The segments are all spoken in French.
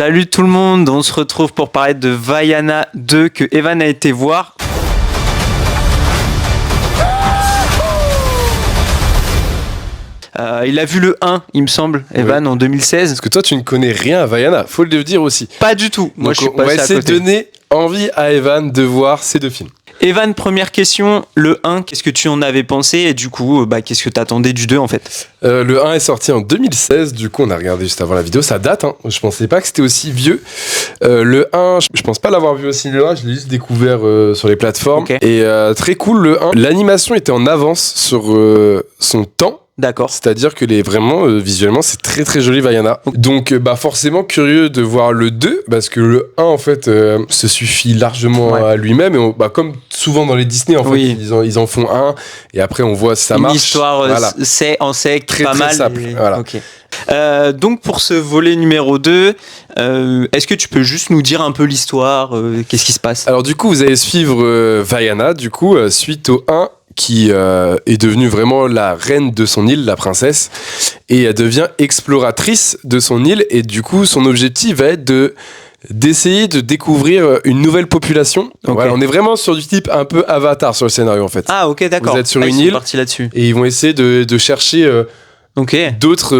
Salut tout le monde, on se retrouve pour parler de Vaiana 2 que Evan a été voir. Il a vu le 1, il me semble, Evan, en 2016. Parce que toi, tu ne connais rien à Vaiana, faut le dire aussi. Pas du tout. Moi, donc, je suis on va passé à essayer de côté. donner envie à Evan de voir ces deux films. Evan, première question, le 1, qu'est-ce que tu en avais pensé et du coup, qu'est-ce que t'attendais du 2 en fait? Le 1 est sorti en 2016, du coup on a regardé juste avant la vidéo, ça date, hein. Je pensais pas que c'était aussi vieux. Le 1, je pense pas l'avoir vu au cinéma, je l'ai juste découvert sur les plateformes. Okay. Et très cool, le 1, l'animation était en avance sur son temps. D'accord. C'est-à-dire que visuellement, c'est très très joli Vaiana. Donc forcément curieux de voir le 2, parce que le 1 en fait se suffit largement à lui-même. Et comme souvent dans les Disney, en fait, ils en font un, et après on voit si ça marche. Une histoire, voilà. on sait très, pas très mal. simple. Et... Voilà. Okay. Donc pour ce volet numéro 2, est-ce que tu peux juste nous dire un peu l'histoire, qu'est-ce qui se passe? Alors du coup, vous allez suivre Vaiana, du coup, suite au 1, qui est devenue vraiment la reine de son île, la princesse, et elle devient exploratrice de son île, et du coup son objectif va être d'essayer de découvrir une nouvelle population. Okay. Voilà, on est vraiment sur du type un peu Avatar sur le scénario en fait. Ah ok, d'accord. Vous êtes sur une île là-dessus. Et ils vont essayer de chercher d'autres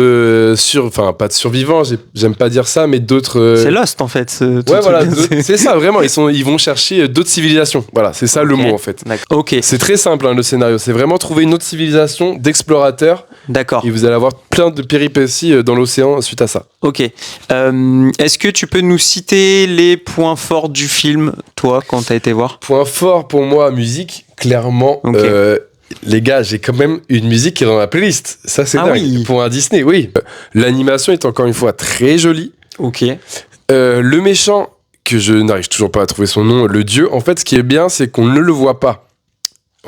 pas de survivants, j'aime pas dire ça, mais d'autres c'est Lost en fait. C'est ça vraiment, ils vont chercher d'autres civilisations. Voilà, c'est ça le mot en fait. Ok. C'est très simple le scénario, c'est vraiment trouver une autre civilisation d'explorateurs. D'accord. Et vous allez avoir plein de péripéties dans l'océan suite à ça. Ok. Est-ce que tu peux nous citer les points forts du film, toi, quand t'as été voir? Point fort pour moi, musique, clairement. Okay. Les gars, j'ai quand même une musique qui est dans la playlist. Ça, c'est dingue. Oui. Pour un Disney, oui. L'animation est encore une fois très jolie. Ok. Le méchant, que je n'arrive toujours pas à trouver son nom, le dieu, en fait, ce qui est bien, c'est qu'on ne le voit pas.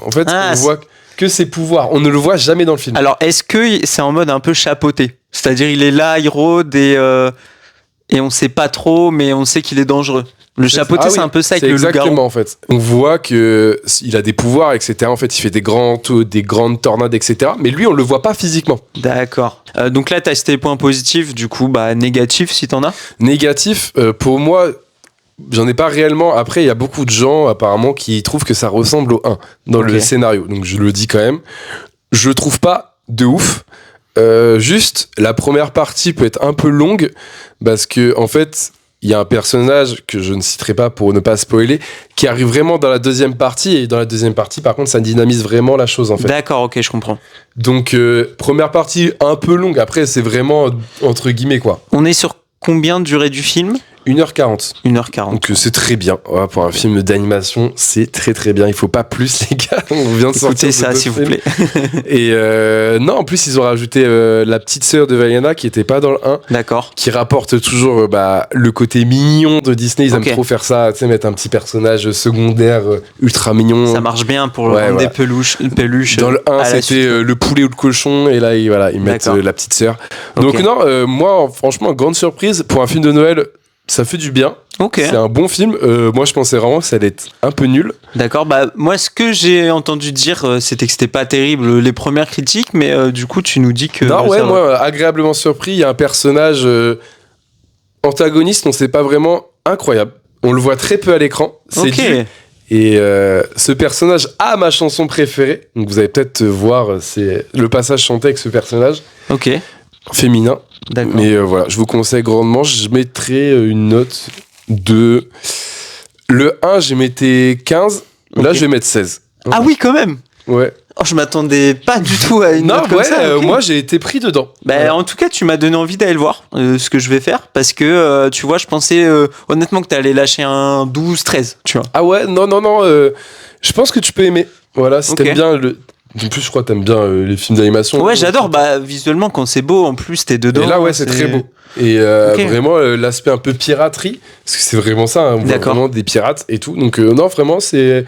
En fait, on voit que ses pouvoirs. On ne le voit jamais dans le film. Alors, est-ce que c'est en mode un peu chapeauté? C'est-à-dire, il est là, il rôde et on sait pas trop, mais on sait qu'il est dangereux. Le chapeauté, c'est un peu ça avec le loup-garou. Exactement, en fait. On voit qu'il a des pouvoirs, etc. En fait, il fait des grandes tornades, etc. Mais lui, on le voit pas physiquement. D'accord. Donc là, t'as cité les points positifs, du coup, négatifs, si t'en as. Négatif, pour moi, j'en ai pas réellement. Après, il y a beaucoup de gens, apparemment, qui trouvent que ça ressemble au 1 dans le scénario. Donc, je le dis quand même. Je le trouve pas de ouf. Juste, la première partie peut être un peu longue, parce que, en fait... Il y a un personnage que je ne citerai pas pour ne pas spoiler, qui arrive vraiment dans la deuxième partie. Et dans la deuxième partie, par contre, ça dynamise vraiment la chose, en fait. D'accord, ok, je comprends. Donc, première partie un peu longue. Après, c'est vraiment entre guillemets, quoi. On est sur combien de durée du film? 1h40. 1h40. Donc c'est très bien. Voilà, pour un film d'animation, c'est très très bien. Il faut pas plus, les gars. On vient de sortir Écoutez ça, s'il vous plaît. Et non, en plus, ils ont rajouté la petite sœur de Vaiana qui était pas dans le 1. D'accord. Qui rapporte toujours le côté mignon de Disney. Ils aiment trop faire ça, tu sais, mettre un petit personnage secondaire ultra mignon. Ça marche bien pour rendre des peluches. Dans le 1, c'était le poulet ou le cochon. Et là, ils mettent la petite sœur. Donc non, moi, franchement, grande surprise. Pour un film de Noël, ça fait du bien. C'est un bon film. Moi, je pensais vraiment que ça allait être un peu nul. D'accord. Moi, ce que j'ai entendu dire, c'était que c'était pas terrible les premières critiques, mais du coup, tu nous dis que. Non, moi, agréablement surpris. Il y a un personnage antagoniste, on sait pas vraiment, incroyable. On le voit très peu à l'écran. C'est dur. Et ce personnage a ma chanson préférée. Donc, vous allez peut-être voir, c'est le passage chanté avec ce personnage. Ok. Féminin. D'accord. Mais voilà, je vous conseille grandement. Je mettrai une note de... Le 1, j'ai mettais 15. Là, je vais mettre 16. Ah oui, quand même. Ouais. Oh, je m'attendais pas du tout à une note comme ça. Moi, j'ai été pris dedans. En tout cas, tu m'as donné envie d'aller le voir, ce que je vais faire. Parce que, tu vois, je pensais honnêtement que t'allais lâcher un 12-13, tu vois. Ah ouais, non. Je pense que tu peux aimer. Voilà, si t'aimes bien le... En plus, je crois que t'aimes bien les films d'animation. Ouais, j'adore. Visuellement, quand c'est beau, en plus, t'es dedans. Et là, c'est très beau. Et vraiment, l'aspect un peu piraterie, parce que c'est vraiment ça, on voit vraiment des pirates et tout. Donc, non, vraiment, c'est...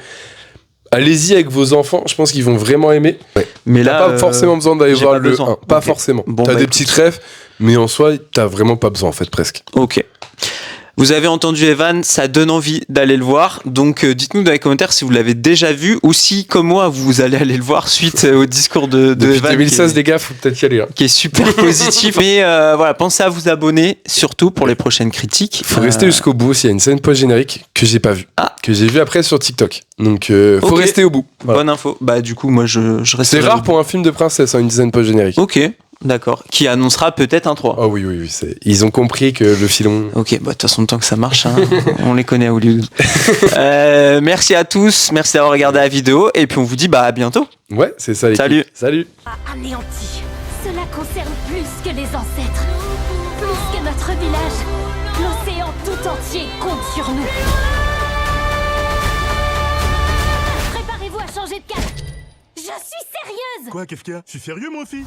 Allez-y avec vos enfants, je pense qu'ils vont vraiment aimer. Ouais. Mais là, t'as pas forcément besoin d'aller voir le 1. Pas forcément. T'as des petites rêves, mais en soi, t'as vraiment pas besoin, en fait, presque. Ok. Vous avez entendu Evan, ça donne envie d'aller le voir. Donc dites-nous dans les commentaires si vous l'avez déjà vu ou si, comme moi, vous allez aller le voir suite au discours de Depuis Evan. 2016, les gars, faut peut-être y aller. Hein. Qui est super positif. Mais voilà, pensez à vous abonner, surtout pour les prochaines critiques. Faut rester jusqu'au bout aussi. Il y a une scène post-générique que j'ai pas vue. Que j'ai vue après sur TikTok. Donc faut rester au bout. Voilà. Bonne info. Bah du coup, moi je reste. C'est rare pour un film de princesse, une scène post-générique. Ok. D'accord. Qui annoncera peut-être un 3. Oh oui. Ils ont compris que le filon... Ok, bah de toute façon, tant que ça marche, hein, on les connaît à Hollywood. Merci à tous, merci d'avoir regardé la vidéo, et puis on vous dit à bientôt. Ouais, c'est ça. Salut. Salut. Anéanti. Cela concerne plus que les ancêtres, plus que notre village. L'océan tout entier compte sur nous. Préparez-vous à changer de cap. Je suis sérieuse. Quoi, Kefka? Je suis sérieux, moi aussi.